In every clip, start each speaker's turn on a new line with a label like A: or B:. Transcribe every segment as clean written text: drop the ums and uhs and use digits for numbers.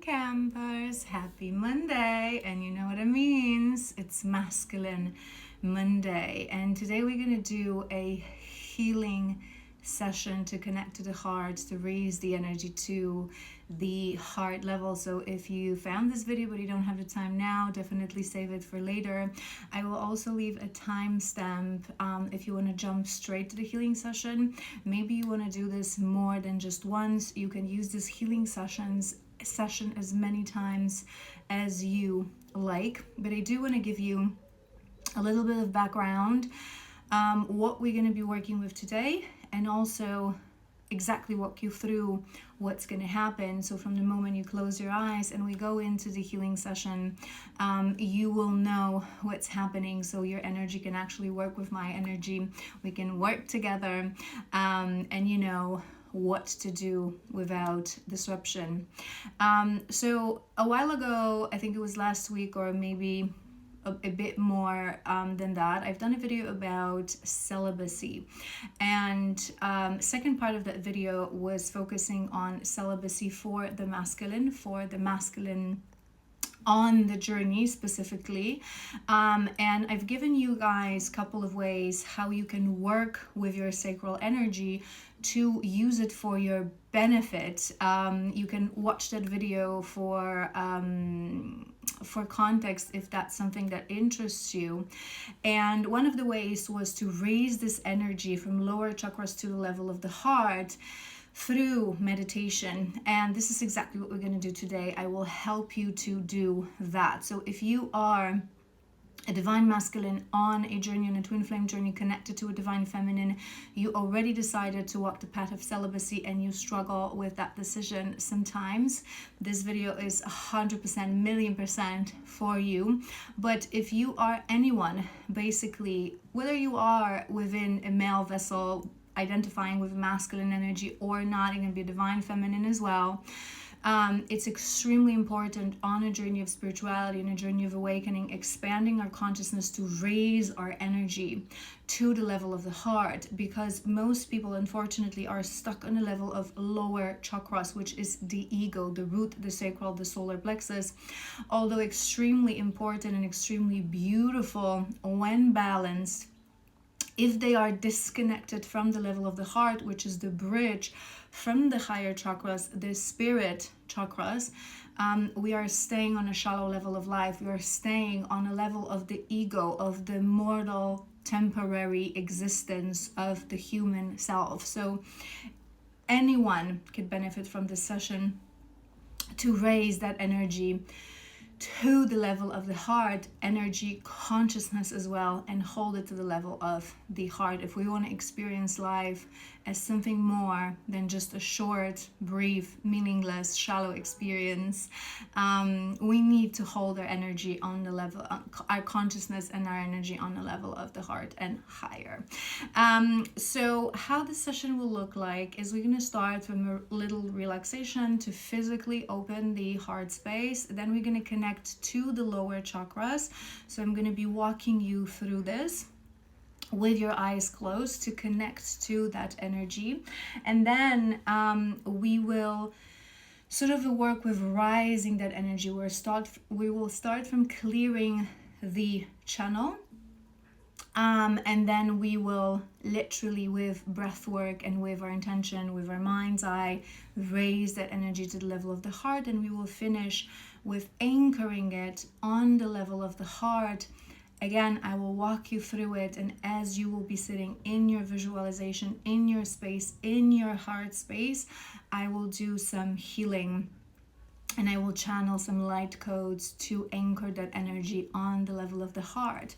A: campers, happy Monday, and you know what it means, it's masculine Monday. And today we're going to do a healing session to connect to the heart, to raise the energy to the heart level. So if you found this video but you don't have the time now, definitely save it for later. I will also leave a timestamp if you want to jump straight to the healing session. Maybe you want to do this more than just once. You can use this healing session as many times as you like, but I do want to give you a little bit of background, what we're going to be working with today, and also exactly walk you through what's going to happen. So from the moment you close your eyes and we go into the healing session, you will know what's happening, so your energy can actually work with my energy. We can work together, and you know what to do without disruption. So a while ago, I think it was last week or maybe a bit more than that, I've done a video about celibacy, and second part of that video was focusing on celibacy for the masculine on the journey specifically, and I've given you guys a couple of ways how you can work with your sacral energy to use it for your benefit. You can watch that video for context if that's something that interests you. And one of the ways was to raise this energy from lower chakras to the level of the heart through meditation, and this is exactly what we're going to do today. I will help you to do that. So if you are a divine masculine on a journey, on a twin flame journey connected to a divine feminine, you already decided to walk the path of celibacy and you struggle with that decision sometimes, this video is 100% million percent for you. But if you are anyone, basically, whether you are within a male vessel identifying with masculine energy or not, it can be divine feminine as well, it's extremely important on a journey of spirituality, on a journey of awakening, expanding our consciousness to raise our energy to the level of the heart, because most people unfortunately are stuck on a level of lower chakras, which is the ego, the root, the sacral, the solar plexus. Although extremely important and extremely beautiful when balanced, if they are disconnected from the level of the heart, which is the bridge from the higher chakras, the spirit chakras, we are staying on a shallow level of life. We are staying on a level of the ego, of the mortal, temporary existence of the human self. So anyone could benefit from this session to raise that energy to the level of the heart, energy, consciousness as well, and hold it to the level of the heart. If we want to experience life as something more than just a short, brief, meaningless, shallow experience, we need to hold our energy on the level, our consciousness and our energy on the level of the heart and higher. So how this session will look like is we're going to start from a little relaxation to physically open the heart space. Then we're going to connect to the lower chakras. So I'm going to be walking you through this with your eyes closed to connect to that energy, and then we will sort of work with rising that energy. We will start from clearing the channel, and then we will literally, with breath work and with our intention, with our mind's eye, raise that energy to the level of the heart, and we will finish with anchoring it on the level of the heart. Again, I will walk you through it, and as you will be sitting in your visualization, in your space, in your heart space, I will do some healing and I will channel some light codes to anchor that energy on the level of the heart.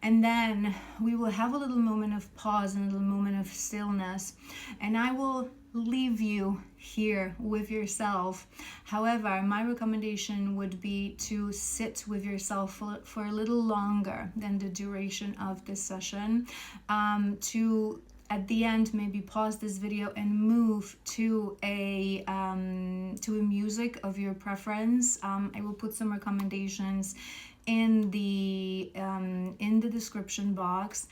A: And then we will have a little moment of pause and a little moment of stillness, and I will leave you here with yourself. However, my recommendation would be to sit with yourself for a little longer than the duration of this session, to at the end, maybe pause this video and move to a music of your preference. I will put some recommendations in the description box,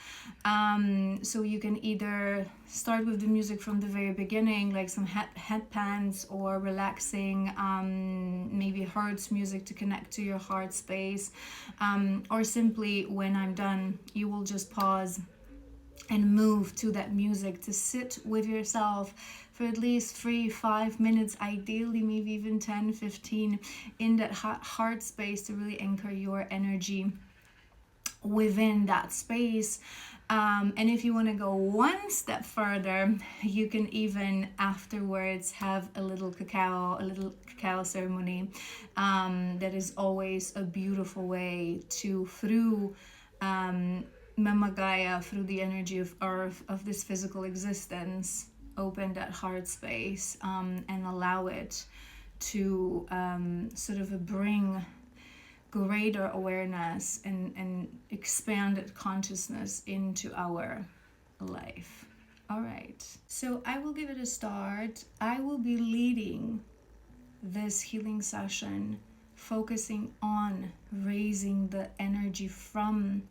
A: so you can either start with the music from the very beginning, like some headpans or relaxing, maybe hertz music to connect to your heart space, or simply when I'm done, you will just pause and move to that music to sit with yourself for at least 3-5 minutes, ideally maybe even 10-15, in that heart space, to really anchor your energy within that space. And if you want to go one step further, you can even afterwards have a little cacao ceremony. That is always a beautiful way to, through Mama Gaia, through the energy of earth, of this physical existence, open that heart space, and allow it to sort of bring greater awareness and expanded consciousness into our life. All right, so I will give it a start. I will be leading this healing session, focusing on raising the energy from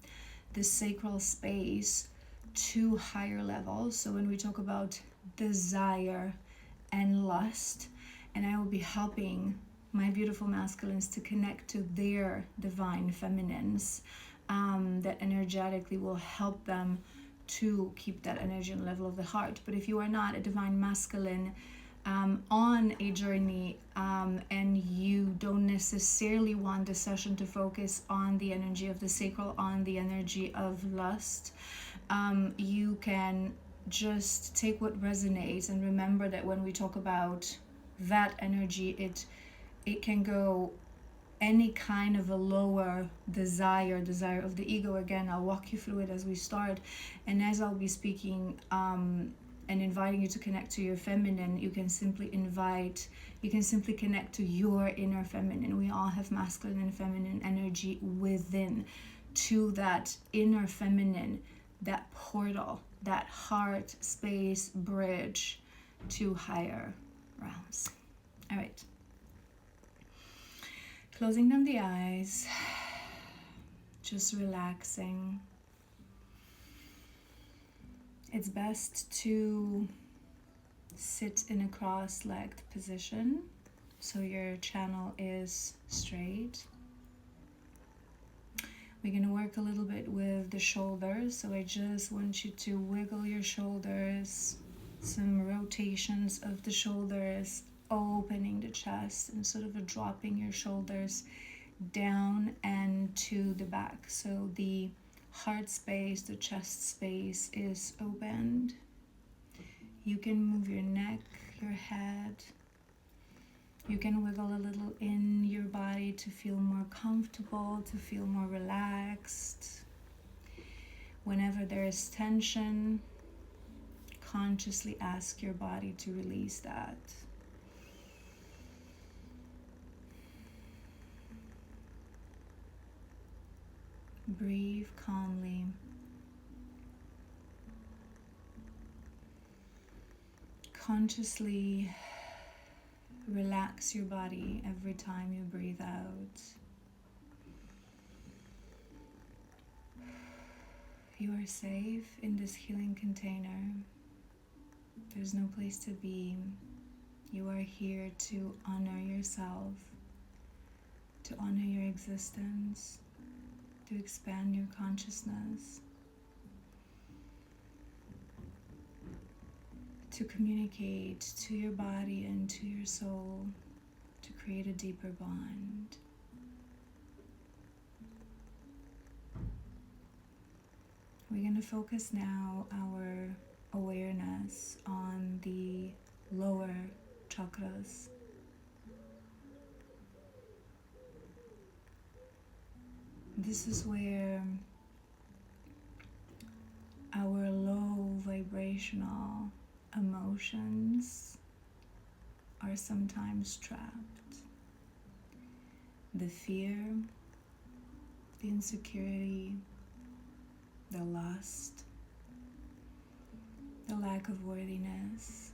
A: the sacral space to higher levels. So when we talk about desire and lust, and I will be helping my beautiful masculines to connect to their divine feminines, that energetically will help them to keep that energy and level of the heart. But if you are not a divine masculine on a journey, and you don't necessarily want the session to focus on the energy of the sacral, on the energy of lust, you can just take what resonates, and remember that when we talk about that energy, it can go any kind of a lower desire of the ego. Again, I'll walk you through it as we start, and as I'll be speaking and inviting you to connect to your feminine, you can simply connect to your inner feminine. We all have masculine and feminine energy within. To that inner feminine, that portal, that heart space bridge to higher realms. All right. Closing down the eyes, just relaxing. It's best to sit in a cross-legged position so your channel is straight. We're going to work a little bit with the shoulders, so I just want you to wiggle your shoulders, some rotations of the shoulders, opening the chest and sort of dropping your shoulders down and to the back. So the heart space, the chest space is opened. You can move your neck, your head. You can wiggle a little in your body to feel more comfortable, to feel more relaxed. Whenever there is tension, consciously ask your body to release that. Breathe calmly. Consciously relax your body every time you breathe out. You are safe in this healing container. There's no place to be. You are here to honor yourself, to honor your existence, to expand your consciousness, to communicate to your body and to your soul, to create a deeper bond. We're going to focus now our awareness on the lower chakras. This is where our low vibrational emotions are sometimes trapped. The fear, the insecurity, the lust, the lack of worthiness.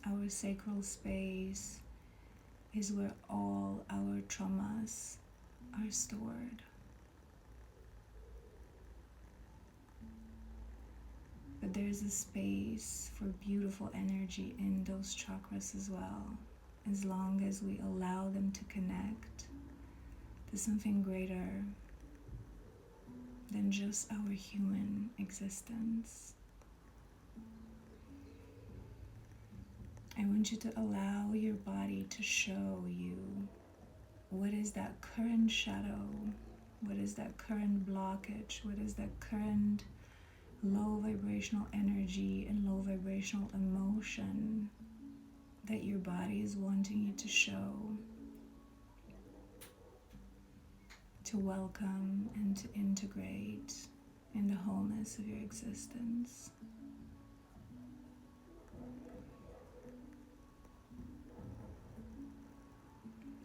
A: Our sacral space is where all our traumas are stored. But there's a space for beautiful energy in those chakras as well, as long as we allow them to connect to something greater than just our human existence. I want you to allow your body to show you what is that current shadow, what is that current blockage, what is that current low vibrational energy and low vibrational emotion that your body is wanting you to show, to welcome and to integrate in the wholeness of your existence.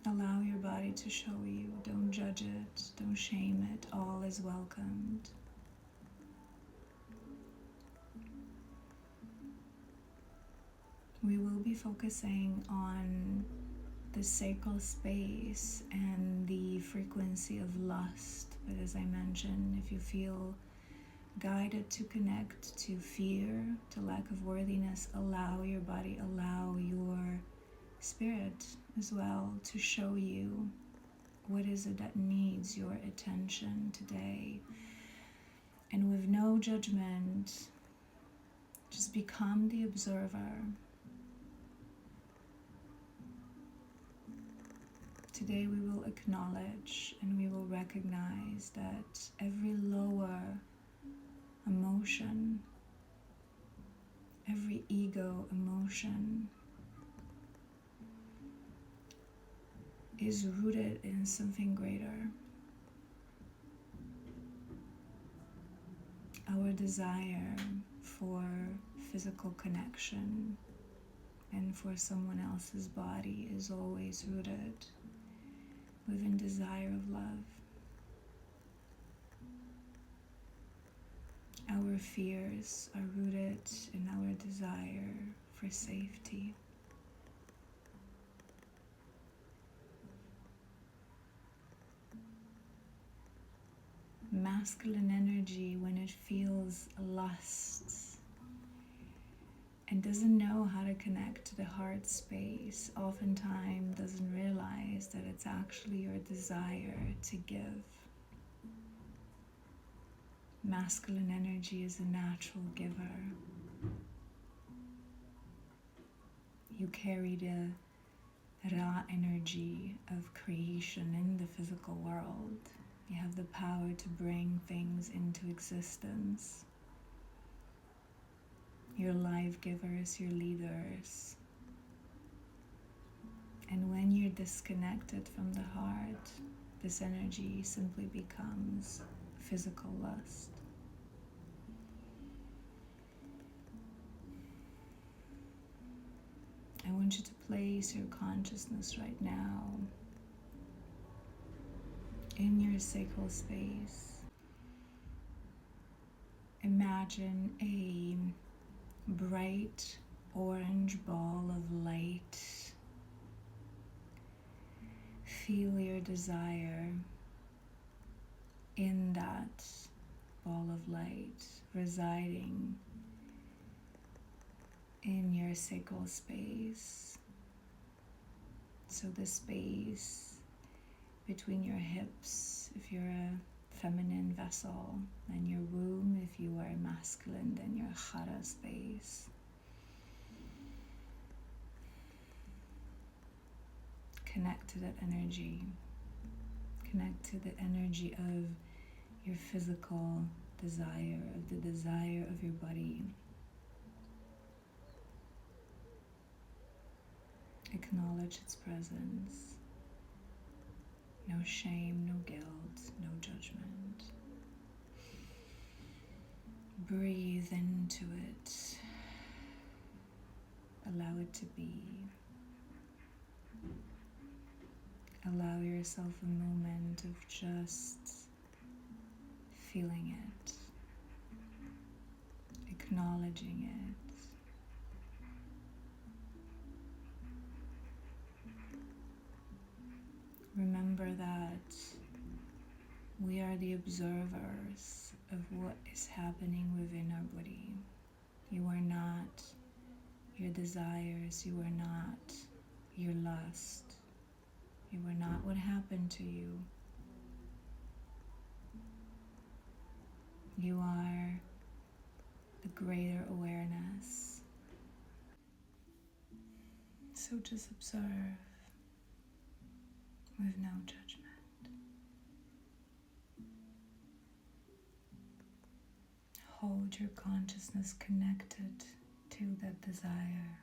A: Allow your body to show you. Don't judge it, don't shame it. All is welcomed. We will be focusing on the sacral space and the frequency of lust. But as I mentioned, if you feel guided to connect to fear, to lack of worthiness, allow your body, allow your spirit as well to show you what is it that needs your attention today. And with no judgment, just become the observer. Today we will acknowledge and we will recognize that every lower emotion, every ego emotion is rooted in something greater. Our desire for physical connection and for someone else's body is always rooted within desire of love. Our fears are rooted in our desire for safety. Masculine energy, when it feels lust and doesn't know how to connect to the heart space, oftentimes doesn't realize that it's actually your desire to give. Masculine energy is a natural giver. You carry the raw energy of creation in the physical world. You have the power to bring things into existence. Your life givers, your leaders. And when you're disconnected from the heart, this energy simply becomes physical lust. I want you to place your consciousness right now in your sacral space. Imagine a bright orange ball of light. Feel your desire in that ball of light residing in your sacral space. So the space between your hips, if you're a feminine vessel, and your womb, if you are masculine, then your chara space. Connect to that energy. Connect to the energy of your physical desire, of the desire of your body. Acknowledge its presence. No shame, no guilt, no judgment. Breathe into it. Allow it to be. Allow yourself a moment of just feeling it. acknowledging it. Remember that we are the observers of what is happening within our body. You are not your desires, you are not your lust, you are not what happened to you. You are the greater awareness. So just observe with no judgment. Hold your consciousness connected to that desire.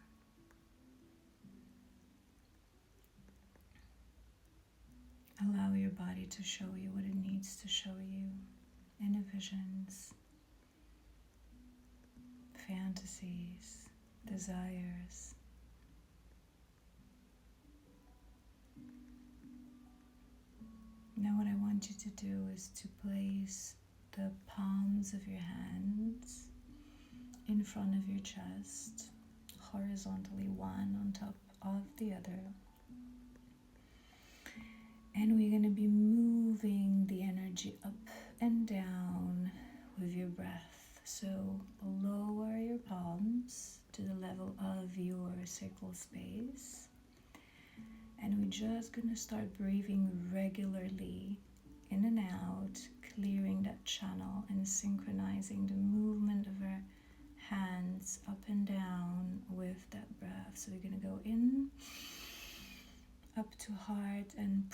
A: Allow your body to show you what it needs to show you. Inner visions, fantasies, desires. Now what I want you to do is to place the palms of your hands in front of your chest, horizontally, one on top of the other. And we're going to be moving the energy up and down with your breath. So lower your palms to the level of your sacral space. And we're just going to start breathing regularly in and out, clearing that channel and synchronizing the movement of our hands up and down with that breath. So we're going to go in, up to heart, and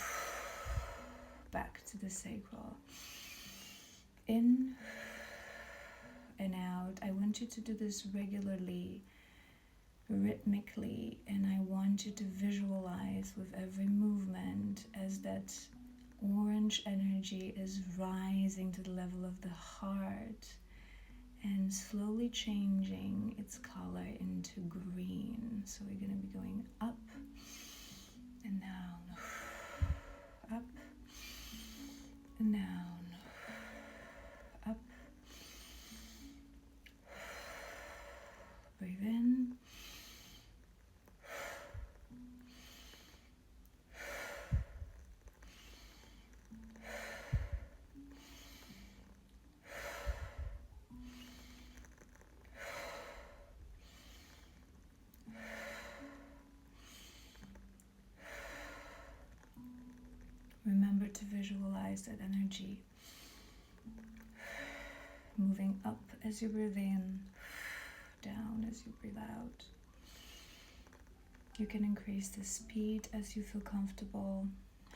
A: back to the sacral. In and out. I want you to do this regularly, rhythmically, and I want you to visualize with every movement as that orange energy is rising to the level of the heart and slowly changing its color into green. So we're going to be going up and down, up and down, up, breathe in, remember to visualize that energy moving up as you breathe in, down as you breathe out. You can increase the speed as you feel comfortable,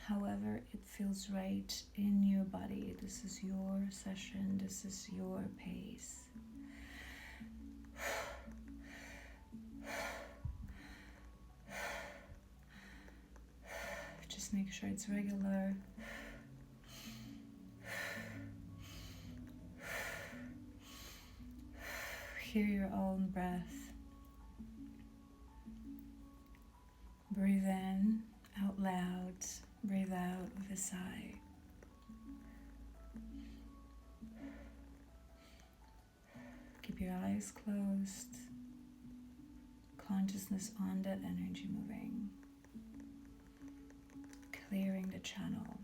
A: however it feels right in your body. This is your session, this is your pace. Just make sure it's regular. Hear your own breath. Breathe in out loud, breathe out with a sigh. Keep your eyes closed, consciousness on that energy moving, clearing the channel.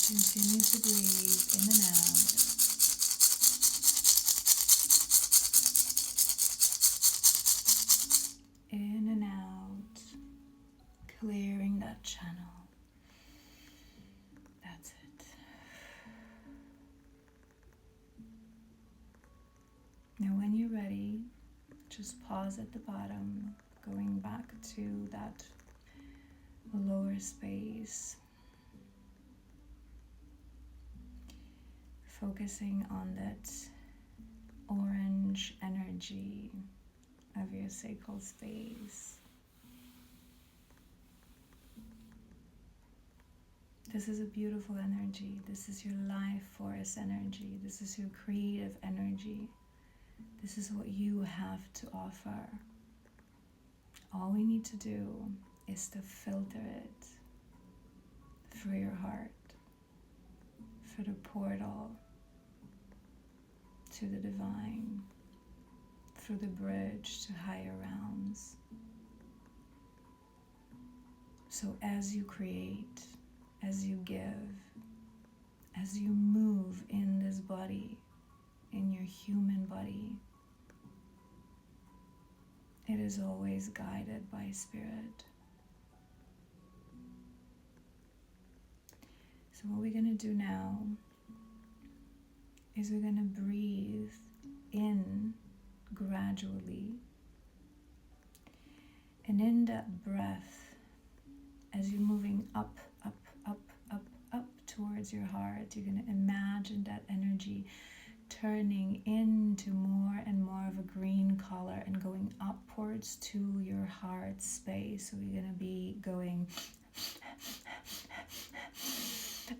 A: Continue to breathe in and out. In and out, clearing that channel. That's it. Now when you're ready, just pause at the bottom, going back to that lower space. Focusing on that orange energy of your sacral space. This is a beautiful energy. This is your life force energy. This is your creative energy. This is what you have to offer. All we need to do is to filter it through your heart, through the portal to the divine, through the bridge to higher realms. So as you create, as you give, as you move in this body, in your human body, it is always guided by spirit. So what we're going to do now is we're going to breathe in gradually. And in that breath, as you're moving up, up, up, up, up towards your heart, you're going to imagine that energy turning into more and more of a green color and going upwards to your heart space. So we're going to be going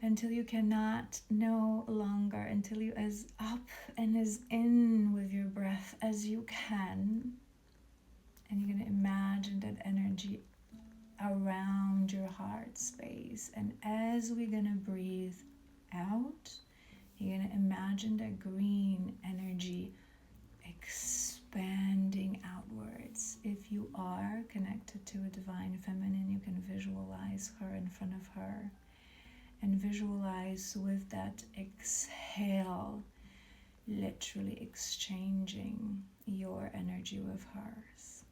A: until you cannot no longer, until you as up and as in with your breath as you can. And you're going to imagine that energy around your heart space. And as we're going to breathe out, you're going to imagine that green energy expanding outwards. If you are connected to a divine feminine, you can visualize her in front of her and visualize with that exhale, literally exchanging your energy with hers,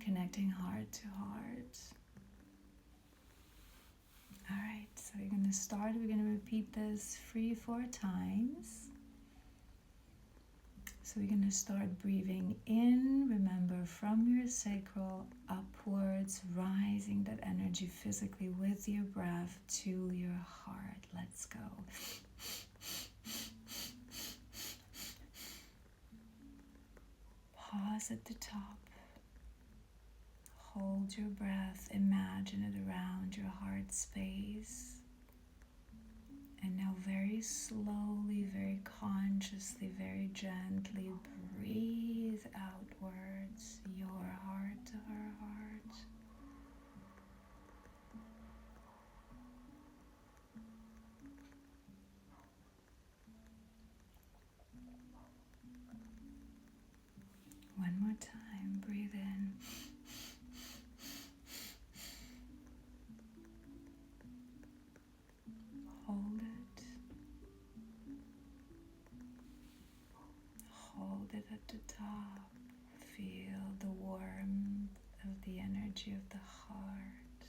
A: connecting heart to heart. All right, so we're going to start. We're going to repeat this 3-4 times. So we're going to start breathing in, remember, from your sacral upwards, rising that energy physically with your breath to your heart. Let's go. Pause at the top. Hold your breath, imagine it around your heart space. And now very slowly, very consciously, very gently breathe outwards, your heart to her heart. One more time, breathe in. Hold it. Hold it at the top. Feel the warmth of the energy of the heart.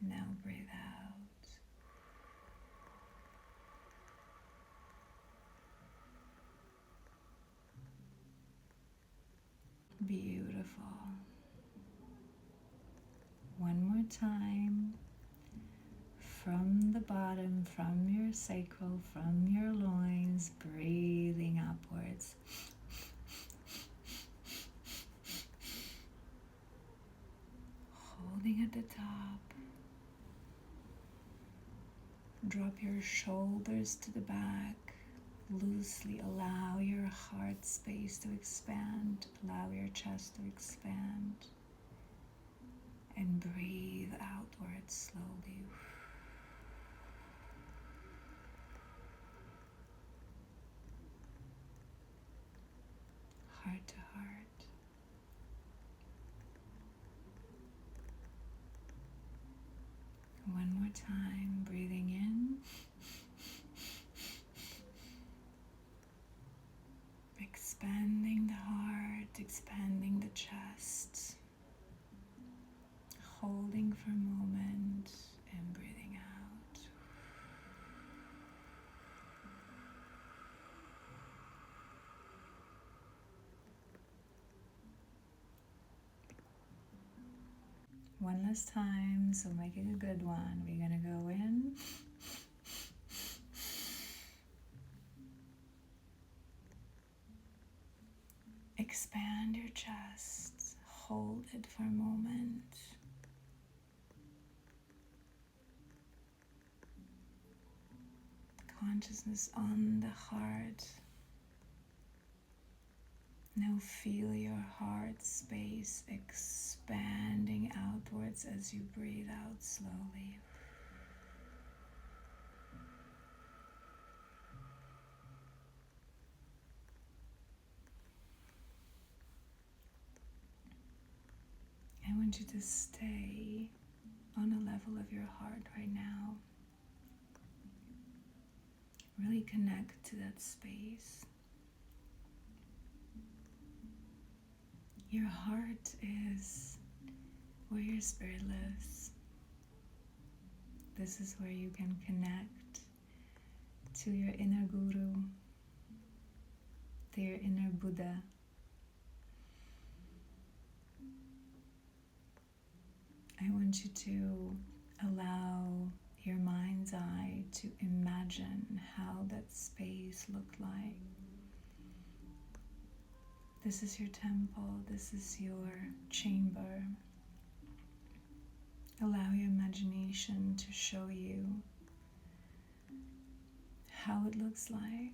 A: Now breathe out. Beautiful. One more time. From the bottom, from your sacral, from your loins, breathing upwards. Holding at the top. Drop your shoulders to the back. Loosely allow your heart space to expand. Allow your chest to expand. And breathe outwards slowly. Heart to heart. One more time, breathing in. Expanding the heart, expanding the chest. Holding for a moment and breathing out. One last time, so make it a good one. We're gonna go in. Expand your chest. Hold it for a moment. consciousness on the heart. Now feel your heart space expanding outwards as you breathe out slowly. I want you to stay on a level of your heart right now. Really connect to that space. Your heart is where your spirit lives. This is where you can connect to your inner guru, to your inner Buddha. I want you to allow your mind's eye to imagine how that space looked like. This is your temple, this is your chamber. Allow your imagination to show you how it looks like.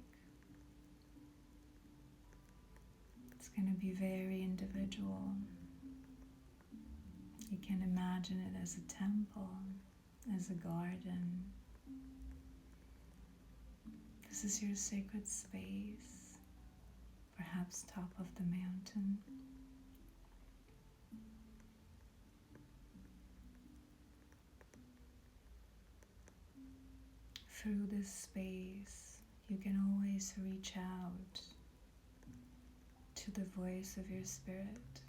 A: It's going to be very individual. You can imagine it as a temple, as a garden. This is your sacred space. Perhaps top of the mountain. Through this space, you can always reach out to the voice of your spirit,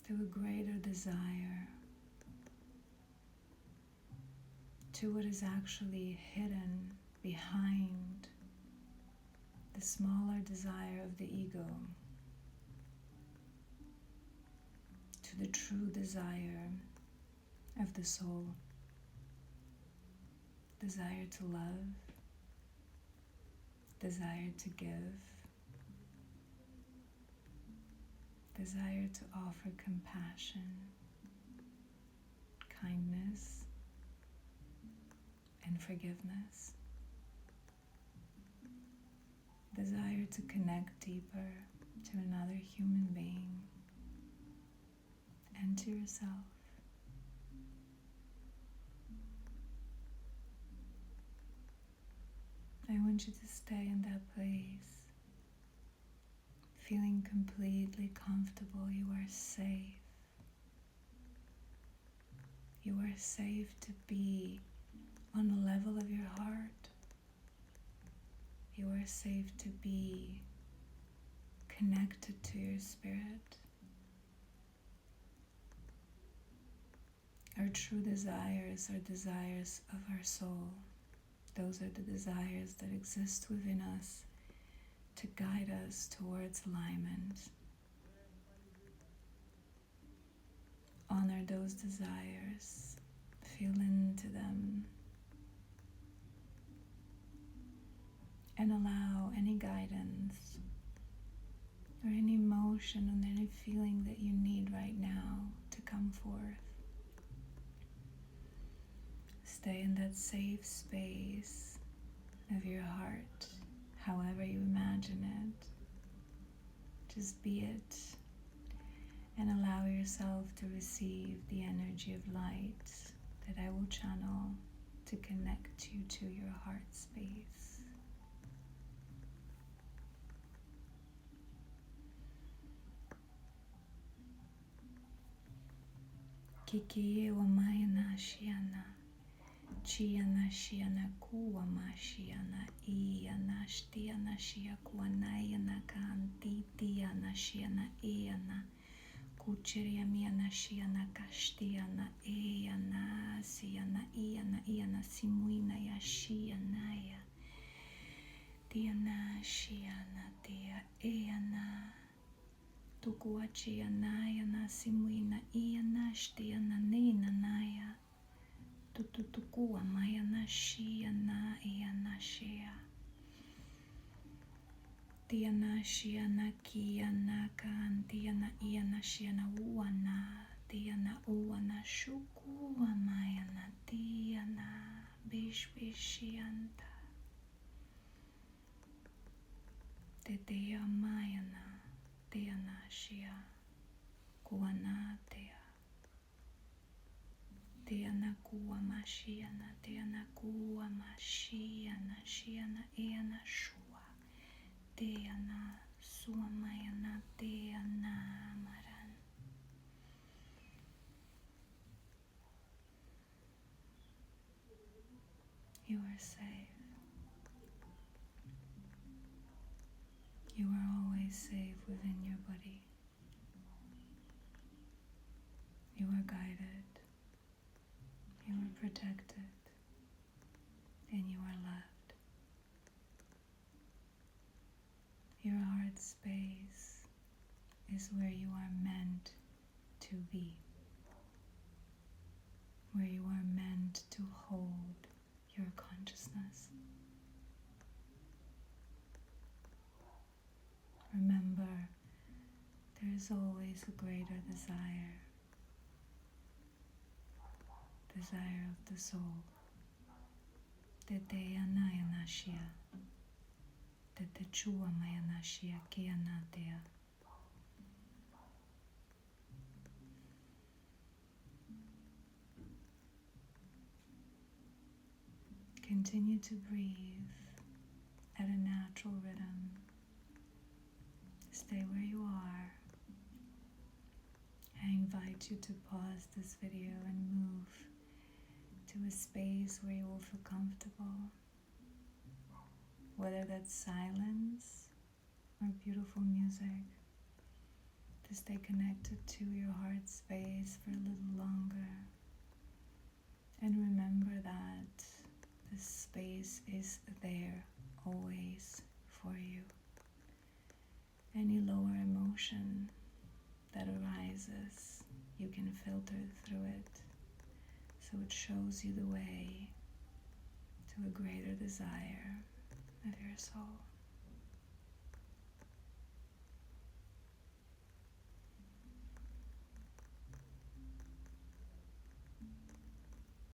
A: to a greater desire, to what is actually hidden behind the smaller desire of the ego, to the true desire of the soul, desire to love, desire to give, desire to offer compassion, kindness, and forgiveness. Desire to connect deeper to another human being and to yourself. I want you to stay in that place, feeling completely comfortable. You are safe. You are safe to be on the level of your heart. You are safe to be connected to your spirit. Our true desires are desires of our soul. Those are the desires that exist within us to guide us towards alignment. Honor those desires. Feel into them. And allow any guidance or any emotion and any feeling that you need right now to come forth. Stay in that safe space of your heart, however you imagine it. Just be it and allow yourself to receive the energy of light that I will channel to connect you to your heart space. Kiki wa mayana shiana, chiana shiana kuwa mashiana, iana shtiana shia kuanayana kantitiana shiana iana, kuchiria miana shiana kashtiana iana siana iana simuina ya shiana ya, tiana shiana tia iana. Tukuachia naya na simuina ia nashtia na nina naya. Tututukua maya na shia na ia na shia. Tia na shia na kia na kan tia na ia na shia na uana. Tia na uana shukua maya na tia na Bishbishianta Teteya Mayana Teanashia Kuanatea Teana Kuamashiana Teana Kuamashiana Shiana Eana Shua Teana Suamayana Teana Maran. You are safe. You are always safe within your body. You are guided. You are protected. And you are loved. Your heart space is where you are meant to be. Where you are meant to hold your consciousness. Remember, there is always a greater desire of the soul. Tete anayanashia, tete chua mayanashia kianatea. Continue to breathe at a natural rhythm. Stay where you are. I invite you to pause this video and move to a space where you will feel comfortable. Whether that's silence or beautiful music, to stay connected to your heart space for a little longer. And remember that this space is there always for you. Any lower emotion that arises, you can filter through it, so it shows you the way to a greater desire of your soul.